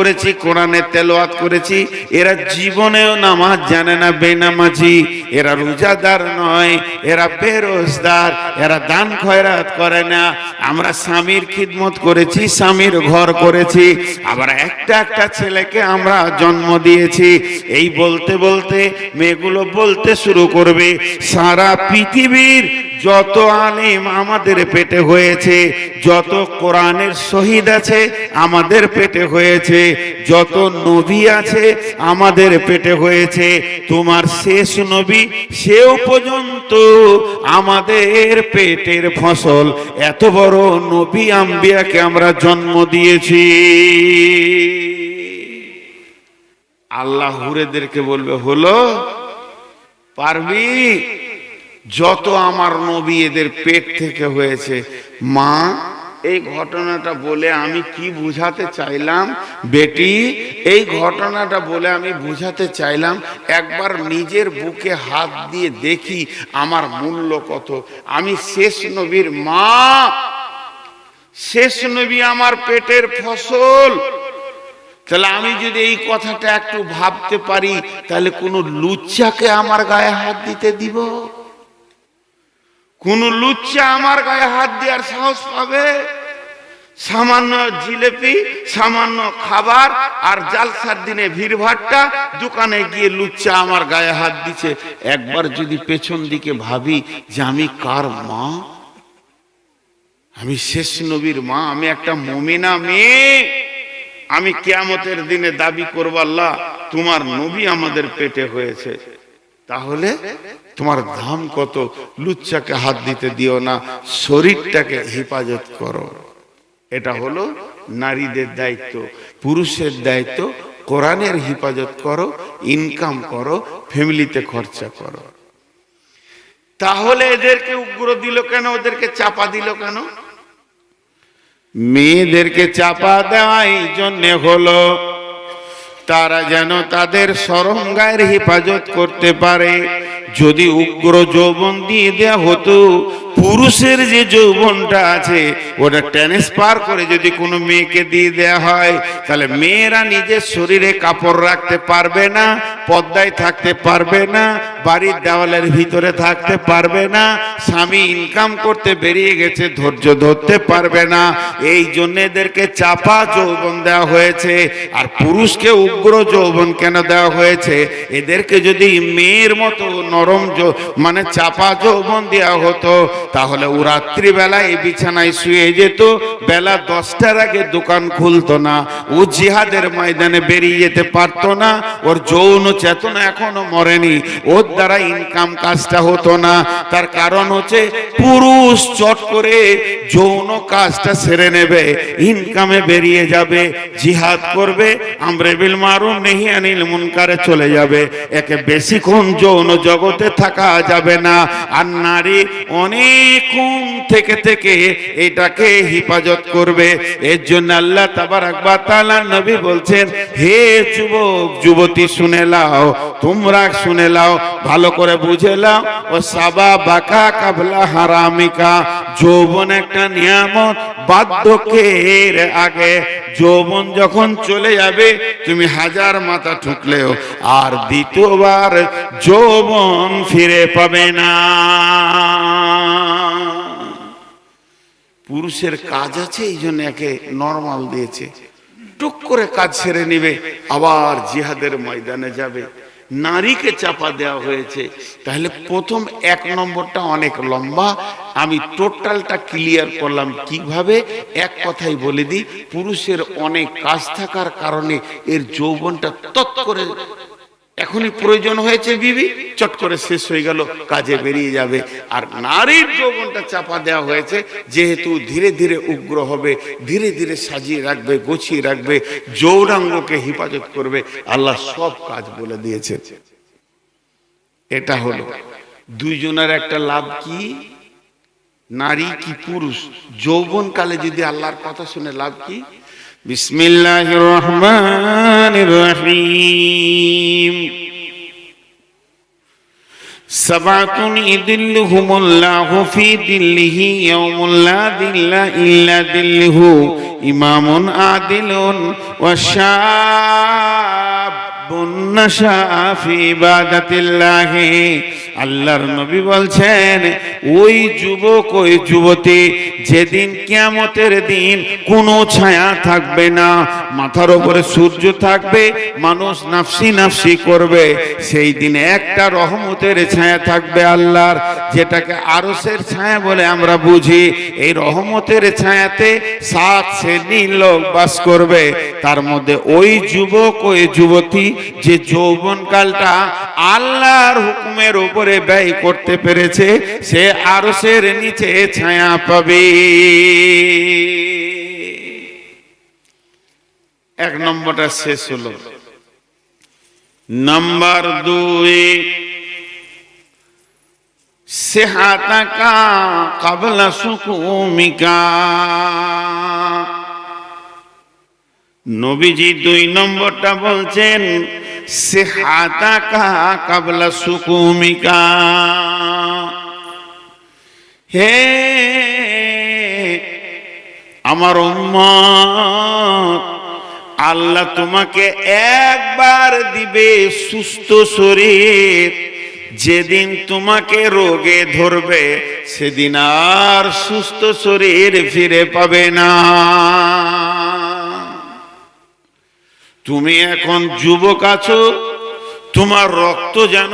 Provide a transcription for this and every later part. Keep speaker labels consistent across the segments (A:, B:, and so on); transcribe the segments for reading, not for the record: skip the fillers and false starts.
A: করেছি, কোরআনে তেলাওয়াত করেছি, এরা জীবনেও নামাজ জানে না, বেনামাজি, এরা রোজাদার নয়, এরা বেরোজগার, এরা দান খয়রাত করে না। আমরা স্বামীর খিদমত করেছি, স্বামীর ঘর করেছি, আবার একটা একটা ছেলেকে আমরা জন্ম দিয়েছি। এই বলতে বলতে মেয়েগুলো বলতে শুরু করবে, সারা পৃথিবীর যত আলেম আমাদের পেটে হয়েছে, যত কোরআনের শহীদ আছে আমাদের পেটে হয়েছে, যত নবী আছে আমাদের পেটে হয়েছে, তোমার শেষ নবী সেও পর্যন্ত আমাদের পেটের ফসল। এত বড় নবী আম্বিয়াকে আমরা জন্ম দিয়েছি। আল্লাহ হুরেদেরকে বলবে, হলো পারবি? যত আমার নবী এদের পেট থেকে হয়েছে। মা, এই ঘটনাটা বলে আমি কি বুঝাতে চাইলাম? বেটি, এই ঘটনাটা বলে আমি বুঝাতে চাইলাম একবার নিজের বুকে হাত দিয়ে দেখি আমার মূল্য কত। আমি শেষ নবীর মা, শেষ নবী আমার পেটের ফসল। তাহলে আমি যদি এই কথাটা একটু ভাবতে পারি, তাহলে কোন লুচ্চাকে আমার গায়ে হাত দিতে দিব? কোন লুচ্চা আমার গায়ে হাত দেওয়ার সাহস পাবে? সামান্য জিলেপি, সামান্য খাবার আর জালসার দিনে ভিড়ভাট্টা, দোকানে গিয়ে লুচ্চা আমার গায়ে হাত দিচ্ছে। একবার যদি পেছন দিকে ভাবি যে আমি কার মা, আমি শেষ নবীর মা, আমি একটা মুমিনা মেয়ে, আমি কিয়ামতের দিনে দাবি করব, আল্লাহ তোমার নবী আমাদের পেটে হয়েছে, তাহলে তোমার দাম কত? লুচ্চাকে হাত দিতে দিও না, শরীরটাকে হেফাজত করো। এটা হলো নারীদের দায়িত্ব। পুরুষের দায়িত্ব কোরআনের হেফাজত করো, ইনকাম করো, ফ্যামিলিতে খরচা করো। তাহলে এদেরকে উগ্র দিল কেন? ওদেরকে চাপা দিল কেন? মেয়েদেরকে চাপা দেওয়া এই জন্যে হলো তারা যেন তাদের শরমগায়ের হেফাজত করতে পারে। যদি উগ্র যৌবন দিয়ে দেয়া হতো, পুরুষের যে যৌবনটা আছে ওটা ট্রান্সফার করে যদি কোনো মেয়েকে দিয়ে দেয়া হয়, তাহলে মেয়েরা নিজের শরীরে কাপড় রাখতে পারবে না, পর্দায় থাকতে পারবে না, বাড়ির দেওয়ালের ভিতরে থাকতে পারবে না, স্বামী ইনকাম করতে বেরিয়ে গেছে ধৈর্য ধরতে পারবে না। এই জন্য এদেরকে চাপা যৌবন দেওয়া হয়েছে। আর পুরুষকে উগ্র যৌবন কেন দেওয়া হয়েছে? এদেরকে যদি মেয়ের মতো নরম মানে চাপা যৌবন দেওয়া হতো, তাহলে ও রাত্রিবেলায় এই বিছানায় শুয়ে যেত, বেলা 10টার আগে দোকান খুলতো না, ও জিহাদের ময়দানে বেরিয়ে যেতে পারতো না, ওর যৌন চেতনা এখনো মরেনি, ওর দ্বারা ইনকাম কাজটা হতো না। তার কারণ হচ্ছে পুরুষ চট করে যৌন কাজটা সেরে নেবে, ইনকামে বেরিয়ে যাবে, জিহাদ করবে, আমরে বিল মারুফ নাহি আনিল মুনকারে চলে যাবে, একে বেশিক্ষণ যৌন জগতে থাকা যাবে না। আর নারী অনেকক্ষণ থেকে থেকে এটাকে হেফাজত করবে। এর জন্য আল্লাহ তাবারাক ওয়া তাআলা নবী বলছেন, হে যুবক যুবতী শুনে লাও, তোমরা শুনে লাও, ভালো করে বুঝে লাও, ও সাবা বাকা কাবলা হারামিকা, যৌবন একটা নিয়ামত, বার্ধক্যের আগে যৌবন যখন চলে যাবে তুমি হাজার মাথা ঠুকলেও আর দ্বিতীয়বার যৌবন ফিরে পাবে না। পুরুষের কাজ আছে, এই জন্য একে নরমাল দিয়েছে, টুক করে কাজ সেরে নিবে, আবার জিহাদের ময়দানে যাবে। নারীকে চাপা দেওয়া হয়েছে। তাহলে প্রথম 1 নম্বরটা অনেক লম্বা, আমি টোটালটা ক্লিয়ার করলাম কিভাবে। এক কথাই বলে দিই, পুরুষের অনেক কাজ থাকার কারণে এর যৌবনটা তৎ করে এখনই প্রয়োজন হয়েছে বিবি, চট করে শেষ হয়ে গেল, কাজে বেরিয়ে যাবে। আর নারীর যৌবনটা চাপা দেওয়া হয়েছে, যেহেতু ধীরে ধীরে উগ্র হবে, ধীরে ধীরে সাজিয়ে রাখবে, গুছিয়ে রাখবে, যৌনাঙ্গকে হেফাজত করবে। আল্লাহ সব কাজ বলে দিয়েছে। এটা হলো দুইজনের একটা লাভ। কি? নারী কি পুরুষ যৌবন কালে যদি আল্লাহর কথা শুনে লাভ কি? বিসমিল্লাহির রহমানির রহিম। সাবাতুন ইদিল্লুহুমুল্লাহু ফি দিল্লিহি ইয়াউমুল লা দিল্লা ইল্লা দিল্লুহু ইমামুন আদিলুন ওয়া শাবুন নাশা ফি ইবাদাতিল্লাহি। আল্লাহর নবী বলছেন, ওই যুবক ওই যুবতী যেদিন কিয়ামতের দিন কোনো ছায়া থাকবে না, মাথার উপরে সূর্য থাকবে, মানুষ নাফসি নাফসি করবে, সেই দিন একটা রহমতের ছায়া থাকবে আল্লাহর, যেটাকে আরশের ছায়া বলে আমরা বুঝি। এই রহমতের ছায়াতে 7 শ্রেণীর লোক বাস করবে। তার মধ্যে ওই যুবক ওই যুবতী যে যৌবনকালটা আল্লাহর হুকুমের উপরে ব্যয় করতে পেরেছে, সে আরশের নিচে ছায়া পাবে। 1 নম্বরটা শেষ হলো। নাম্বার 2, সিহাতাকা ক্বাবলা সুকুমিকা। নবীজি 2 নম্বরটা বলছেন, সিহাতাকা ক্বাবলা সুকুমিকা। হে আমার উম্মত, আল্লাহ তোমাকে একবার দিবে সুস্থ শরীর, যেদিন তোমাকে রোগে ধরবে সেদিন আর সুস্থ শরীর ফিরে পাবে না। তুমি এখন যুবক আছো, তোমার রক্ত যেন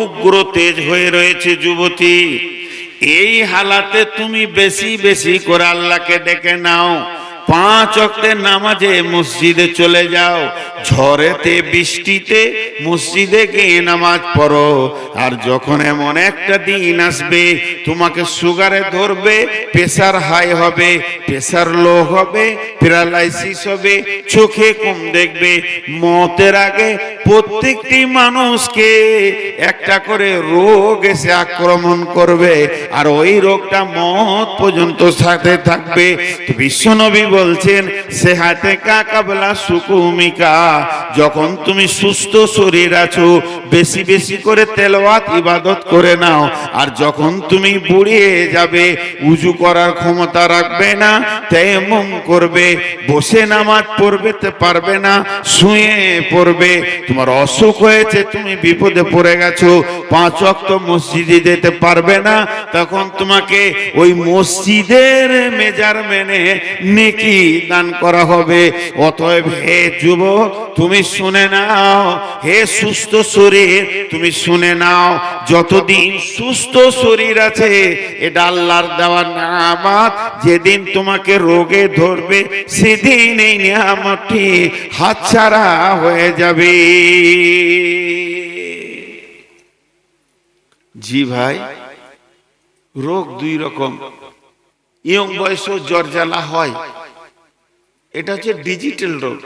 A: উগ্র তেজ হয়ে রয়েছে যুবতী। এই হালাতে তুমি বেশি বেশি করে আল্লাহকে ডেকে নাও, 5 ওয়াক্তের নামাজে মসজিদে চলে যাও, ঝড়েতে বৃষ্টিতে মসজিদে গিয়ে নামাজ পড়ো। আর যখন এমন একটা দিন আসবে তোমাকে সুগারে ধরবে, প্রেসার হাই হবে, প্রেসার লো হবে, প্যারালাইসিস হবে, চোখে কম দেখবে, মতের আগে প্রত্যেকটি মানুষকে একটা করে রোগ এসে আক্রমণ করবে, আর ওই রোগটা মত পর্যন্ত সাথে থাকবে। বিশ্বনবী বলছেন, সিহাতাকা ক্বাবলা সুকুমিকা। যখন তুমি সুস্থ শরীর আছো, বেশি বেশি করে তেলাওয়াত ইবাদত করে নাও। আর যখন তুমি বুড়িয়ে যাবে, উজু করার ক্ষমতা রাখবে না, তায়াম্মুম করবে, বসে নামাজ পড়বে পারবে না, শুয়ে পড়বে, তোমার অসুখ হয়েছে, তুমি বিপদে পড়ে গেছো, 5 ওয়াক্ত মসজিদে যেতে পারবে না, তখন তোমাকে ওই মসজিদের মেজারমেন্টে নেকি দান করা হবে। অতএব হে যুবক, তুমি শুনে নাও, হে সুস্থ শরীর তুমি শুনে নাও, যতদিন সুস্থ শরীর আছে এটা আল্লাহর দেওয়া নিয়ামত। যেদিন তোমাকে রোগে ধরবে সেদিন এই নিয়ামতটি হাতছাড়া হয়ে যাবে। জি ভাই, রোগ 2 রকম। ইয়ং বয়সেও জ্বর জ্বালা হয়, এটা হচ্ছে ডিজিটাল রোগ।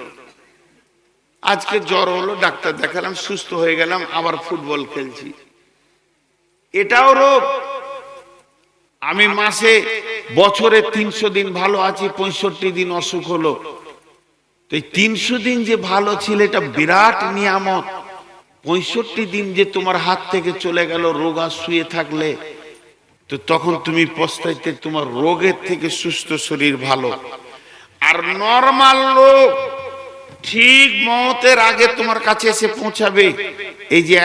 A: আজকে জ্বর হলো, ডাক্তার দেখালাম, সুস্থ হয়ে গেলাম, আবার ফুটবল খেলছি, এটাও রোগ। আমি মাসে বছরে 300 দিন ভালো আছি, 65 দিন অসুখ হলো। তো এই 300 দিন যে ভালো ছিল এটা বিরাট নিয়ামত। 65 দিন যে তোমার হাত থেকে চলে গেল রোগা শুয়ে থাকলে, তো তখন তুমি পস্তাইতে, তোমার রোগের থেকে সুস্থ শরীর ভালো। আর নরমাল লোক ঠিক মওতের আগে তোমার কাছে এসে পৌঁছাবে। এই যে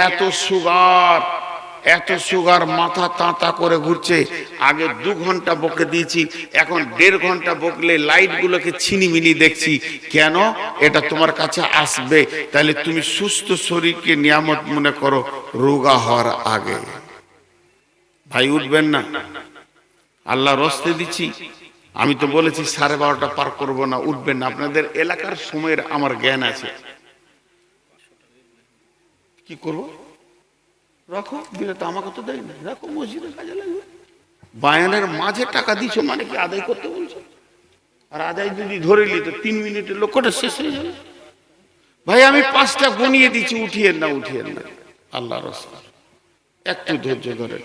A: এত সুগার মাথা তাঁতা করে ঘুরছে, আগে 2 ঘন্টা বকে দিয়েছি, এখন 1.5 ঘন্টা বকলে লাইট গুলোকে ছিনিমিনি দেখছি। কেন? এটা তোমার কাছে আসবে। তাহলে তুমি সুস্থ শরীরকে নিয়ামত মনে করো রোগা হওয়ার আগে। ভাই উঠবেন না, আল্লাহ রস্তে দিচ্ছি। আমি তো বলেছি 12:30 পার করব না, উঠবেন না। আপনাদের এলাকার সময়ের আমার জ্ঞান আছে, কি করব? রাখো, বিরত আমাকে তো দেয় না, রাখো, মসজিদে কাজে লাগবে। বায়ানের মাঝে টাকা দিছো মানে কি আদায় করতে বলছো? আর আদায় যদি ধরে নিত 3 মিনিটের লক্ষ্যটা শেষ হয়ে যাবে। ভাই আমি 5টা গনিয়ে দিচ্ছি, উঠিয়েন না। আল্লাহর রাস্তা একটু ধৈর্য ধরেন।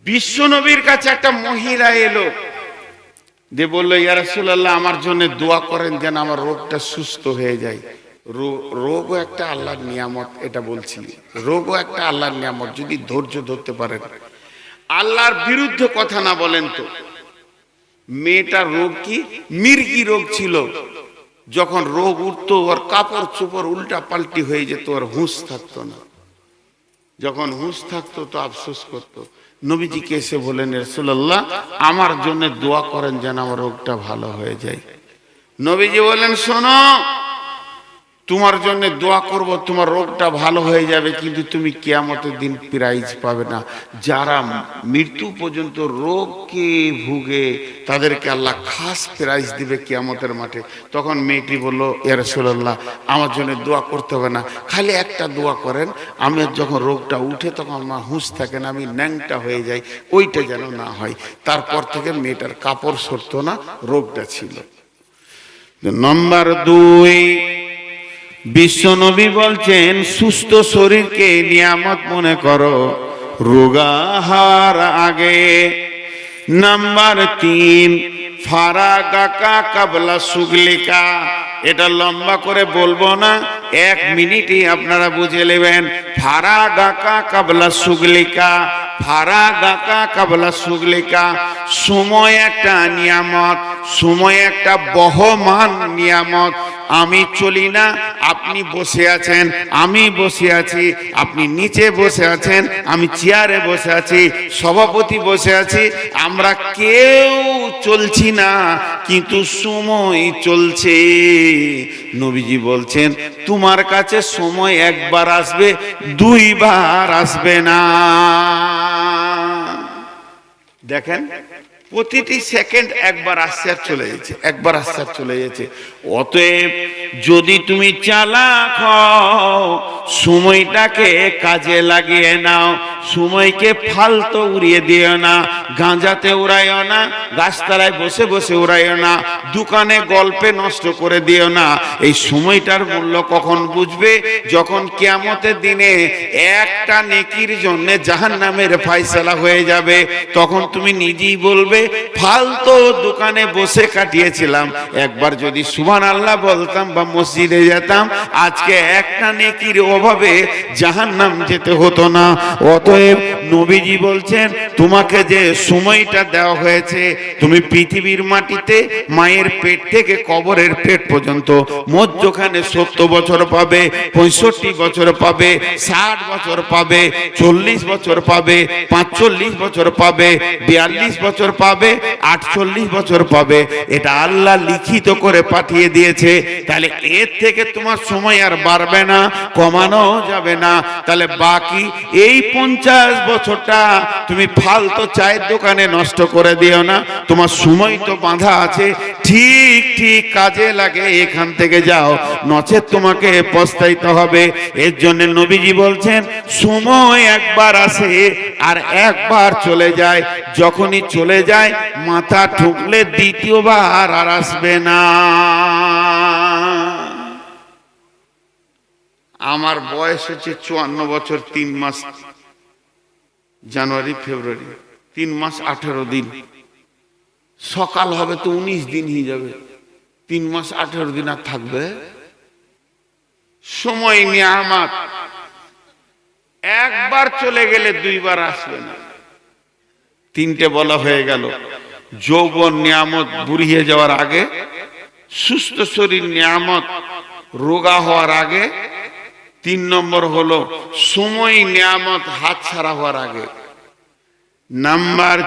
A: বিশ্ব নবীর কাছে একটা মহিলা এলো, যে বললো, ইয়া রাসূলুল্লাহ আমার জন্য দোয়া করেন যেন আমার রোগটা সুস্থ হয়ে যায়। রোগও একটা আল্লাহর নিয়ামত, এটা বলছি, রোগও একটা আল্লাহর নিয়ামত যদি ধৈর্য ধরতে পারেন, আল্লাহর বিরুদ্ধে কথা না বলেন। তো মেয়েটার রোগ কি? মির্গি রোগ ছিল। যখন রোগ উঠতো ওর কাপড় চোপড় উল্টা পাল্টি হয়ে যেত, ওর হুঁশ থাকতো না। যখন হুঁশ থাকতো তো আফসোস করতো। নবীজিকে এসে বলেন, রাসূলুল্লাহ আমার জন্য দোয়া করেন যেন আমার রোগটা ভালো হয়ে যায়। নবীজি বলেন, শোনো, তোমার জন্য দোয়া করব, তোমার রোগটা ভালো হয়ে যাবে, কিন্তু তুমি কিয়ামতের দিন প্রাইজ পাবে না। যারা মৃত্যু পর্যন্ত রোগকে ভুগে তাদেরকে আল্লাহ খাস প্রাইজ দিবে কিয়ামতের মাঠে। তখন মেয়েটি বলল, ইয়া রাসূলুল্লাহ আমার জন্য দোয়া করতে হবে না, খালি একটা দোয়া করেন, আমি যখন রোগটা উঠে তখন আমার হুঁশ থাকে না, আমি ন্যাংটা হয়ে যাই, ওইটা যেন না হয়। তারপর থেকে মেয়েটার কাপড় সরতো না, রোগটা ছিল। নম্বর 2, বিশ্বনবী বলছেন সুস্থ শরীরকে নিয়ামত মনে করো রোগাহার আগে। নাম্বার 3, ফারাগাকা কাবলা সুগলিকা। এটা লম্বা করে বলবো না, 1 মিনিটই আপনারা বুঝে নেবেন। ফারাগাকা কাবলা সুগলিকা, ফারাগাকা কাবলা সুগলিকা। সময় একটা নিয়ামত, সময় একটা বহমান নিয়ামত। আমি চলি না, আপনি বসে আছেন, আমি বসে আছি, আপনি নিচে বসে আছেন, আমি চেয়ারে বসে আছি, সভাপতি বসে আছি, আমরা কেউ চলছি না, কিন্তু সময় চলছে। নবীজি বলছেন তোমার কাছে সময় একবার আসবে, 2 বার আসবে না। দেখেন, প্রতিটি সেকেন্ড একবার আসছে আর চলে যাচ্ছে, একবার আসছে আর চলে যাচ্ছে। অতএব যদি তুমি চালাক হও, সময়টাকে কাজে লাগিয়ে নাও, সময়কে ফালতু উড়িয়ে দিও না। গাঁজাতে উড়াইও না, গাছতলায় বসে বসে উড়াইও না, দোকানে গল্পে নষ্ট করে দিও না। এই সময়টার মূল্য কখন বুঝবে? যখন কিয়ামতের দিনে একটা নেকির জন্য জাহান্নামের ফয়সালা হয়ে যাবে, তখন তুমি নিজেই বলবে ফালতু দোকানে বসে কাটিয়েছিলাম, একবার যদি সুবহানাল্লাহ বলতাম বা মসজিদে যেতাম, আজকে একটা নেকির অভাবে জাহান্নাম যেতে হতো না। অতএব নবীজি বলছেন তোমাকে যে সময়টা দেওয়া হয়েছে, তুমি পৃথিবীর মাটিতে মায়ের পেট থেকে কবরের পেট পর্যন্ত মধ্যখানে 70 বছর পাবে, 65 বছর পাবে, 60 বছর পাবে, 40 বছর পাবে, 45 বছর পাবে, 42 বছর পাবে, 48 বছর পাবে। এটা আল্লাহ লিখিত করে পাঠিয়ে দিয়েছে। তাহলে এর থেকে তোমার সময় আর বাড়বে না, কমানো যাবে না। তাহলে বাকি এই 50 বছরটা তুমি ফালতু চায়ের দোকানে নষ্ট করে দিও না। তোমার সময় তো বাঁধা আছে, ঠিক ঠিক কাজে লাগে এখান থেকে যাও, নচেত তোমাকে পস্তাইতে হবে। এর জন্য নবীজি বলছেন সময় একবার আসে আর একবার চলে যায়। যখনই চলে যায় মাথা ঠুকলে দ্বিতীয়বার আর আসবে না। আমার বয়স হচ্ছে 54 বছর 3 মাস, জানুয়ারি ফেব্রুয়ারি 3 মাস 18 দিন। সকাল হবে তো 19 দিন হয়ে যাবে, 3 মাস 18 দিন আর থাকবে। সময় নিয়ামত, একবার চলে গেলে 2 বার আসবে না। 3টে বলা হয়ে গেল, যৌবন নিয়ামত বুড়ি হয়ে যাওয়ার আগে, সুস্থ শরীর নিয়ামত রোগা হওয়ার আগে, 3 নম্বর হলো সময় নিয়ামত হাত ছাড়া হওয়ার আগে। নাম্বার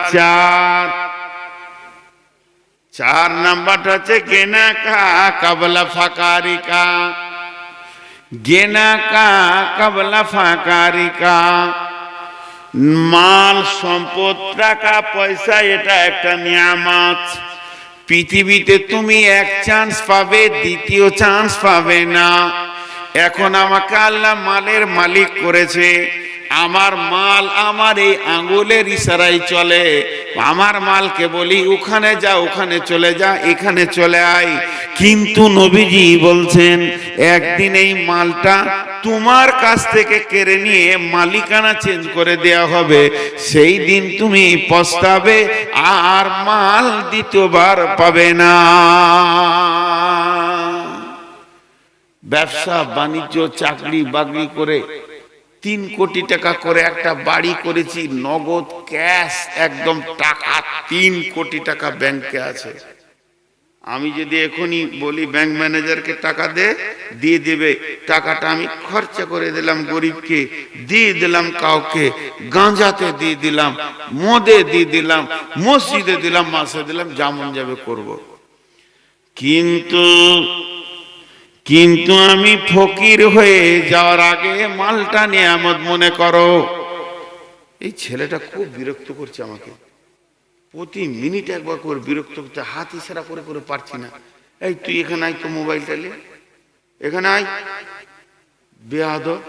A: 4 নাম্বারটা হচ্ছে গেনা কা কাবলা ফাকারিকা। গেনা কা কাবলা ফাকারিকা, মাল সম্পদ টাকা পয়সা এটা একটা নিয়ামত। পৃথিবীতে তুমি 1 চান্স পাবে, দ্বিতীয় চান্স পাবে না। এখন আমাকে আল্লাহ মালের মালিক করেছে, আমার মাল আমার এই আঙ্গুলের ইশারায় চলে। আমার মালকে বলি ওখানে যা, ওখানে চলে যা, এখানে চলে আয়। কিন্তু নবীজি বলছেন একদিন এই মালটা তোমার কাছ থেকে কেড়ে নিয়ে মালিকানা চেঞ্জ করে দেয়া হবে, সেই দিন তুমি পস্তাবে আর মাল দ্বিতীয়বার পাবে না। ব্যবসা বাণিজ্য চাকরি বাকরি করে 3 কোটি টাকা করে একটা বাড়ি করেছি, নগদ ক্যাশ একদম টাকা 3 কোটি টাকা ব্যাংকে আছে। আমি যদি এখনই বলি ব্যাংক ম্যানেজারকে টাকা দে, দিয়ে দেবে। টাকাটা আমি খরচা করে দিলাম, গরিবকে দিয়ে দিলাম, কাউকে গাঁজাতে দিয়ে দিলাম, মদে দিয়ে দিলাম, মসজিদে দিলাম, মাসে দিলাম, যেমন যাবে করব। কিন্তু আমি ফকির হয়ে যাওয়ার আগে মালটা নিয়ামত মনে করো। এই ছেলেটা খুব বিরক্ত করছে আমাকে, প্রতি মিনিট একবার করে বিরক্ত করতে, হাত ইশারা করে করে পারছি না। এই তুই এখানে আয় তো, মোবাইলটা নিয়ে এখানে আয়। বেয়াদব,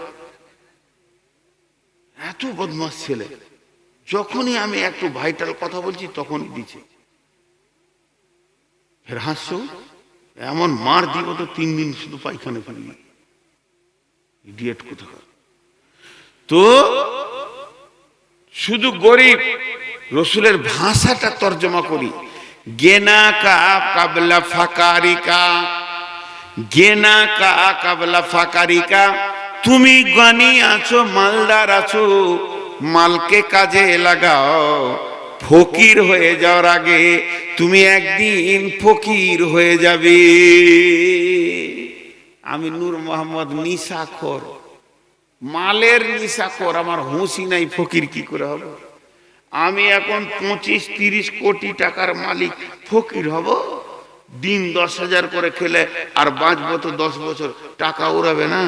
A: এত বদমাস ছেলে। যখনই আমি একটু ভাইটাল কথা বলছি তখনই দিচ্ছে। ফের হাসছো, এমন মার দিব তো 3 দিন শুধু পায়খানা ফেলবি, ইডিয়েট কোথাকার। তো শুধু গরিব, রসুলের ভাষাটা তর্জমা করি। গেনা কা কাবলা ফাকারিকা, গেনা কা কাবলা ফাকারিকা। তুমি জ্ঞানী আছো, মালদার আছো, মালকে কাজে লাগাও। ফকির হয়ে যাওয়ার আগে তুমি একদিন ফকির হয়ে যাবে। আমি নূর মোহাম্মদ নিশাখোর, মালের নিশাখোর, আমার হুঁশি নাই, ফকির কি করে হবে? আমি এখন 25-30 কোটি টাকার মালিক, ফকির হব? দিন 10,000 করে খেলে আর বাঁচবো তো 10 বছর, টাকা উড়াবে না।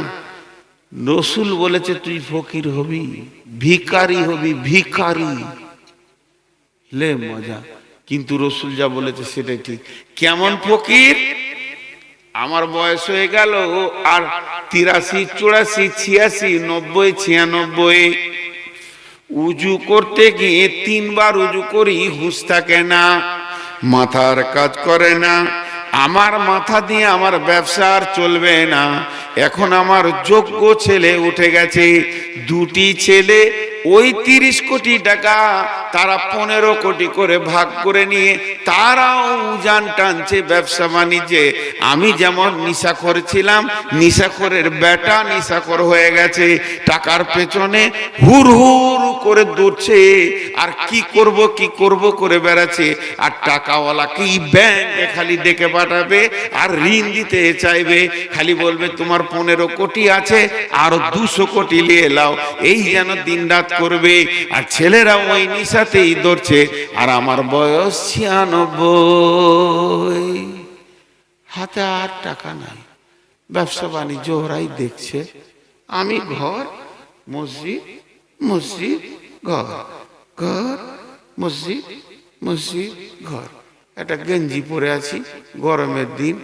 A: রসুল বলেছে তুই ফকির হবি, ভিখারি হবি, ভিখারি। লে মজা। কিন্তু রসুল যা বলেছে সেটাই ঠিক। কেমন ফকির? আমার বয়স হয়ে গেল আর 83, 84, 86, 90, 96। উজু করতে গিয়ে 3 বার উজু করি, হুঁশ থাকে না, মাথার কাজ করে না। আমার মাথা দিয়ে আমার ব্যবসা আর চলবে না। এখন আমার যোগ্য ছেলে উঠে গেছে, 2টি ছেলে, ওই 30 কোটি টাকা তারা 15 কোটি করে ভাগ করে নিয়ে তারাও উজান টানছে ব্যবসা বাণিজ্যে। আমি যেমন নিশাখোর ছিলাম, নিশাখোরের বেটা নিশাখোর হয়ে গেছে, টাকার পেছনে হুর হুর করে দৌড়ছে, আর কি করব করে বেড়াচ্ছে। আর টাকাওয়ালা কি ব্যাংকে খালি ডেকে পাঠাবে আর ঋণ দিতে চাইবে, খালি বলবে তোমার 15 কোটি আছে, আরো 200 কোটি নিয়ে এলাও। এই যেন দিন রাত করবে, আর ছেলেরা ওই নিশাতেই ধরছে। আর আমার বয়স 96, হাতে আর টাকা নাই, ব্যবসা বাণিজ্য ওরাই দেখছে। আমি ঘর মসজিদ, মসজিদ ঘর, ঘর মসজিদ, মসজিদ ঘর। একটা গেঞ্জি পরে আছি, গরমের দিন,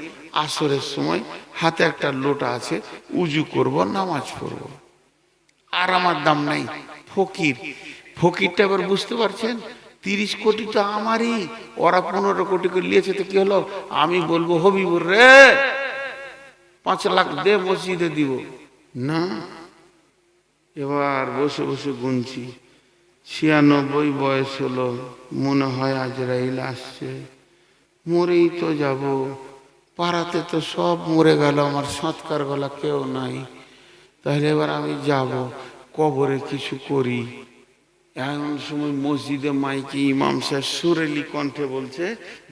A: আসরের সময়, হাতে একটা লোটা আছে, উজু করব, নামাজ পড়ব, আর আমার দাম নাই। ফকির। ফকিরটা এবার বুঝতে পারছেন? 30 কোটি তো আমারই, ওরা 15 কোটি করে নিয়েছে, তো কি হলো? আমি বলবো হবিবুর রে 5 লাখ দে, মসজিদে দিব না। এবার বসে বসে গুনছি, 96 বয়স হলো, মনে হয় আজরাইল আসছে, মরেই তো যাব। পাড়াতে তো সব মরে গেল, আমার সৎকার গলা কেউ নাই। তাহলে এবার আমি যাব, কবরে কিছু করি। এমন সময় মসজিদে মাইকে ইমাম সাহেব সুরেলি কণ্ঠে বলছে,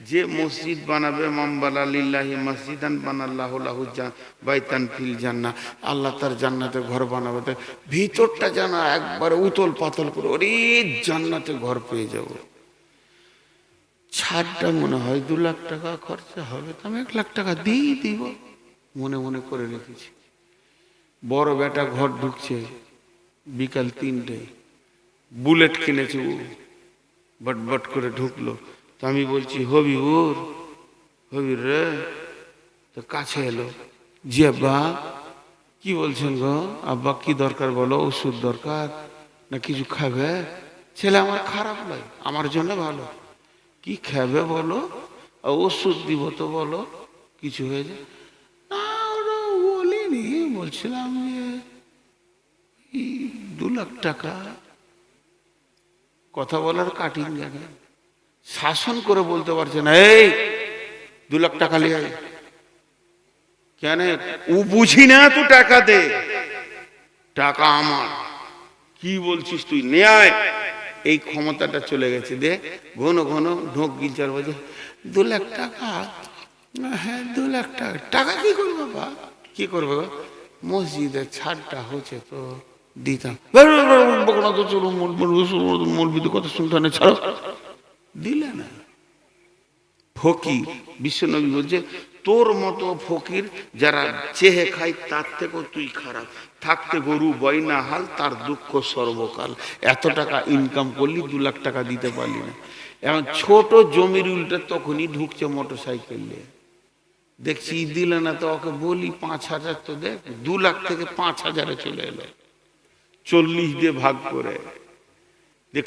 A: যে মসজিদ বানাবে মামবালা লিল্লাহি মসজিদান বানাল্লাহু লাহু বাইতান ফিল জান্নাহ, আল্লাহ তার জান্নাতে ঘর বানাবে। ভিতরটা যেন একবারে উতল পাতল করে, ওরে জান্নাতে ঘর পেয়ে যাব। ছাড়টা মনে হয় 2 লাখ টাকা খরচা হবে, আমি 1 লাখ টাকা দিয়ে দিব, মনে মনে করে রেখেছি। বড় বেটা ঘর ঢুকছে বিকাল 3টায়, বুলেট কিনেছে, ও বট বট করে ঢুকলো। তো আমি বলছি হবিবুর, হবির রে, তো কাছে এলো, জি আব্বা। কি বলছেন গো? আব্বা কি দরকার বলো? ওষুধ দরকার না কিছু খাবে? ছেলে আমার খারাপ লাগে, আমার জন্য ভালো। কি খাবে বলো, ওষুধ দিব তো বলো, কিছু হয়ে যায় না। ওরা বলিনি, বলছিলাম যে 2 লাখ টাকা। কথা বলার কাটিং দেখেন, শাসন করে বলতে পারছে না, এই 2 লাখ টাকা নিয়ে কেন ও বুঝি না, তুই টাকা দে, টাকা আমার, কি বলছিস তুই, ন্যায় এই ক্ষমতাটা চলে গেছে। দে ঘন ঘন ঢোক গিলচার বলছে 2 লাখ টাকা। হ্যাঁ 2 লাখ টাকা, টাকা কি করবো বাবা, কি করবো, মসজিদে ছাড়টা হচ্ছে তো দিতাম। মৌলবি কথা শুনতে না, ছাড়ো, দিলে না। ফকির, বিশ্বনবী বলছে তোর মতো ফকির যারা চেহে খায় তার থেকেও তুই খারাপ, থাকতে গরু বয়না হাল, তার দুঃখ সর্বকাল। এত টাকা ইনকাম করলি 2 লাখ টাকা দিতে পারলি না। এখন ছোট জমির উল্টে তখনই ঢুকছে মোটর সাইকেল নিয়ে, দেখছি দিলে না তো ওকে বলি 5,000 তো দেখ, 2 লাখ থেকে 5,000-এ চলে এলো, 40 দিয়ে ভাগ করে।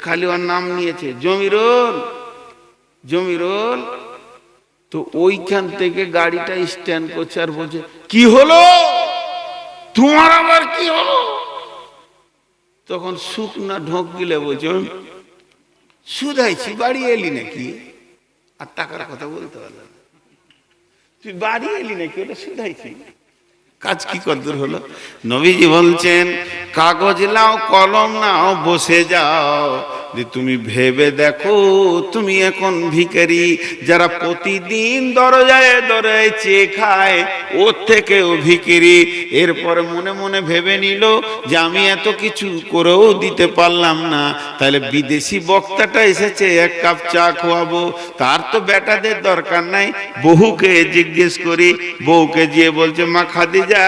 A: খালি ওর নাম নিয়েছে জমিরুল, জমিরুল। তো ওইখান থেকে গাড়িটা স্ট্যান্ড করছে আর বলছে কি হলো তোমার, আবার কি হলো? তখন শুকনা ঢোক গিলে বলছে শুধাইছি, বাড়ি এলি নাকি? আর টাকার কথা বলতে পারল না, তুই বাড়ি এলি নাকি, ওটা শুধাইছি। কাজ কি কদ্দূর হলো? নবীজি বলছেন কাগজ নাও কলম নাও বসে যাও, যে তুমি ভেবে দেখো তুমি এখন ভিখারি। যারা প্রতিদিন দরজায় দরজায় চেয়ে খায় ওর থেকেও ভিখারি। এরপরে মনে মনে ভেবে নিল যে আমি এত কিছু করেও দিতে পারলাম না, তাহলে বিদেশি বক্তাটা এসেছে 1 কাপ চা খাওয়াবো, তার তো বেটাদের দরকার নাই। বহুকে জিজ্ঞেস করি, বউকে গিয়ে বলছে মা খাদিজা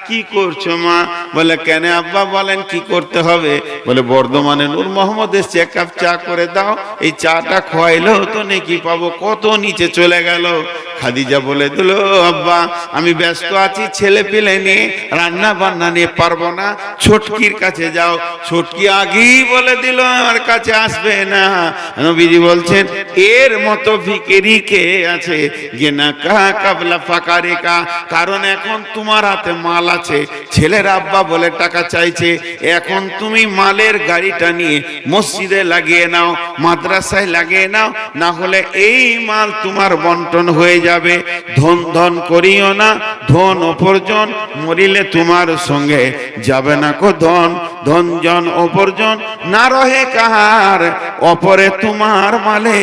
A: কি করছো মা? বলে কেন আব্বা বলেন কি করতে হবে? বলে বর্ধমানে নূর মোহাম্মদ এসছে, 1 কাপ চা করে দাও, এই চাটা খোয়াইলেও তো নেকি পাবো। কত নিচে চলে গেল। খাদিজা বলে দিল আব্বা আমি ব্যস্ত আছি, ছেলে পেলে নিয়ে রান্না বান্না নিয়ে পারবো না, ছোটকির কাছে যাও। ছোটকি আগেই বলে দিল আমার কাছে আসবে না। নবীজি বলছেন এর মতো ভিখারি কে আছে? গেনা কা কাবলা ফাকারিকা, কারণ এখন তোমার হাতে মাল আছে, ছেলের আব্বা বলে টাকা চাইছে, এখন তুমি মালের গাড়িটা নিয়ে মসজিদে লাগিয়ে নাও, মাদ্রাসায় লাগিয়ে নাও, না হলে এই মাল তোমার বন্টন হয়ে যাবে। ধন ধন করিও না, ধন অপরজন, মরিলে তোমার সঙ্গে যাবে না কো ধন। ধন জন অপরজন না রহে কাহার, অপরে তোমার মালে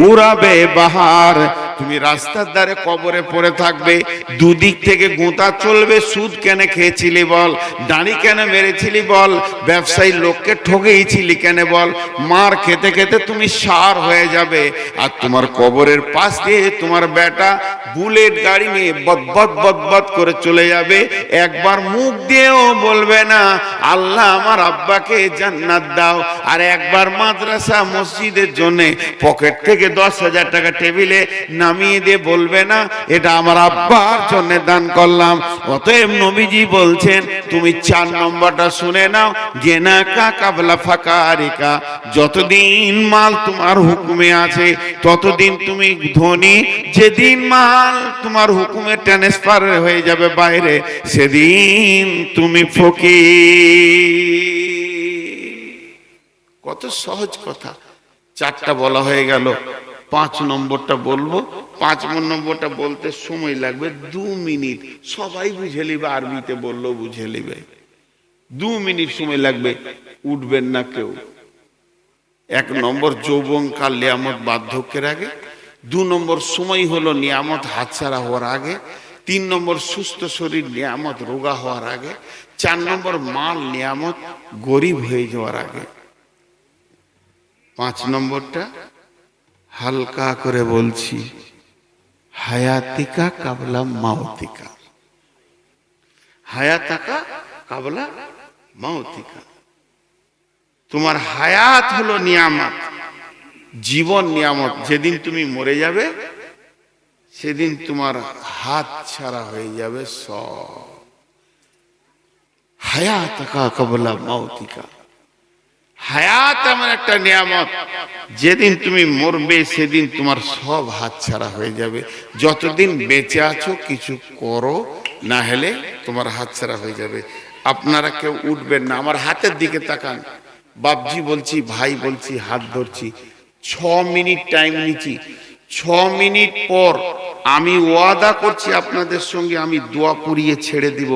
A: উড়াবে বাহার। তুমি রাস্তার ধারে কবরে পড়ে থাকবে, দুদিক থেকে গোঁতা চলবে। সুদ কেন খেয়েছিলি বল, দাঁড়ি কেন মেরেছিলি বল, ব্যবসায়ী লোককে ঠকেইছিলি কেন বল। মার খেতে খেতে তুমি সার হয়ে যাবে। আর তোমার কবরের পাশ দিয়ে তোমার বেটা বুলেট গাড়ি নিয়ে বদবদ বদবদ করে চলে যাবে। একবার মুখ দিয়েও বলবে না আল্লাহ আমার আব্বাকে জান্নাত দাও, আর একবার মাদ্রাসা মসজিদের জন্য পকেট থেকে 10,000 টাকা টেবিলে নামিয়ে দিয়ে বলবে না এটা আমার আব্বার জন্য দান করলাম। অতএব নবীজি বলছেন তুমি 4 নম্বরটা শুনে নাও, গেনা কা কাবলা ফাকারিকা। যতদিন মাল তোমার হুকুমে আছে ততদিন তুমি ধনী, যেদিন মাল তোমার হুকুমে ট্রান্সফার হয়ে যাবে বাইরে, সেদিন তুমি ফকির। কত সহজ কথা। 4টা বলা হয়ে গেল, 5 নম্বরটা বলবো। 5 নম্বরটা বলতে সময় লাগবে 2 মিনিট। সবাই বুঝে নিবে, আরবিতে বললেও বুঝে নিবে। 2 মিনিট সময় লাগবে, উঠবেন না কেউ। 1 নম্বর যৌবনকাল নিয়ামত বার্ধক্যের আগে। 2 নম্বর সময় হলো নিয়ামত হাতছাড়া হওয়ার আগে। 3 নম্বর সুস্থ শরীর নিয়ামত রোগা হওয়ার আগে। 4 নম্বর মাল নিয়ামত গরিব হয়ে যাওয়ার আগে। 5 নম্বরটা হালকা করে বলছি, হায়াতিকা কাবলা মাউতিকা। হায়াতাকা কাবলা মাউতিকা। তোমার হায়াত হলো নিয়ামত, জীবন নিয়ামত। যেদিন তুমি মরে যাবে সেদিন তোমার হাত ছাড়া হয়ে যাবে সব। হায়াতাকা কাবলা মাউতিকা। হায়াত এমন একটা নিয়ামত, যেদিন তুমি মরবে সেদিন তোমার সব হাত ছাড়া হয়ে যাবে। যতদিন বেঁচে আছো কিছু করো, না হলে তোমার হাত ছাড়া হয়ে যাবে। আপনারা কেউ উঠবেন না, আমার হাতের দিকে তাকান। বাপজি বলছি, ভাই বলছি, হাত ধরছি। 6 মিনিট টাইম নিচ্ছি। 6 মিনিট পর আমি ওয়াদা করছি আপনাদের সঙ্গে আমি দোয়া পড়িয়ে ছেড়ে দিব,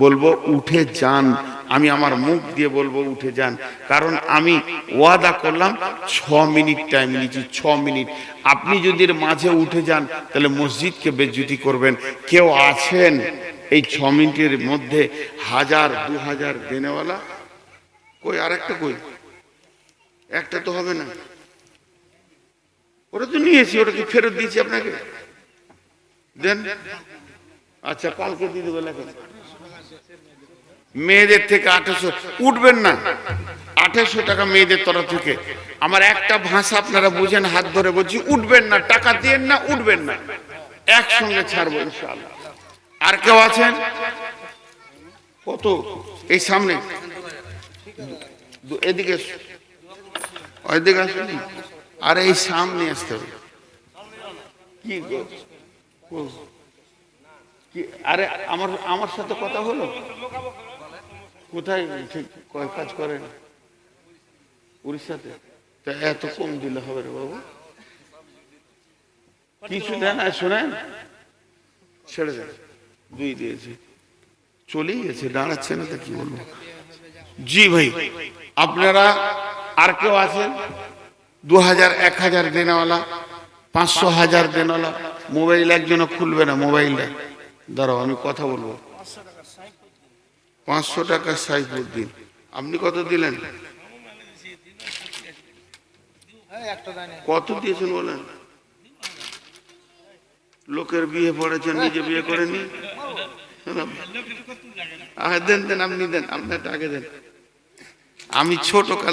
A: বলবো উঠে যান, আমি আমার মুখ দিয়ে বলবো উঠে যান, কারণ আমি ওয়াদা করলাম 6 মিনিট টাইম নিচ্ছি, 6 মিনিট। আপনি যদি এর মাঝে উঠে যান তাহলে মসজিদকে বেজ্জতি করবেন। কেউ আছেন এই 6 মিনিটের মধ্যে 1000 2000 দেনেওয়ালা? কই আরেকটা কই? একটা তো হবে না, ওটা তো নিয়েছি, ওটা কি ফেরত দিয়েছি আপনাকে? দেন। আচ্ছা কালকে দিয়ে দেবো। লেখেন মেয়েদের থেকে 2800 উঠবেন না, 2800 টাকা মেয়েদের তরফ থেকে। আমার একটা ভাষা আপনারা বুঝেন, হাত ধরে বলছি উঠবেন না, টাকা দিয়ে না, উঠবেন না, একসঙ্গে ছাড়বো ইনশাআল্লাহ। আর কেউ আছেন? কত? এই সামনে, এদিকে, ওইদিকে আসুন, আর এই সামনে আসতে হবে। কি কি? আরে আমার আমার সাথে কথা হলো, কোথায় কয় কাজ করেন? উড়িষ্যাতে। তা এত কম দিলে হবে রে বাবু, কিছু দেন আর শোনেন, ছেড়ে দেন। 2 দিয়েছি, চলেই গেছে, দাঁড়াচ্ছে না, তা কি বলবো। জি ভাই, আপনারা আর কেউ আছেন 2000 1000 দেনেওয়ালা, 500 1000 দেনেওয়ালা? মোবাইল একজনও খুলবে না, মোবাইলটা দাঁড়াও আমি কথা বলবো। 500 টাকা সাইফুদ্দিন, আপনি কত দিলেন? কত দিয়েছেন বলেন? লোকের বিয়ে পড়েছেন, নিজে বিয়ে করেনি। দেন দেন, আপনি দেন, আপনারটা আগে দেন। আমি ছোট কালে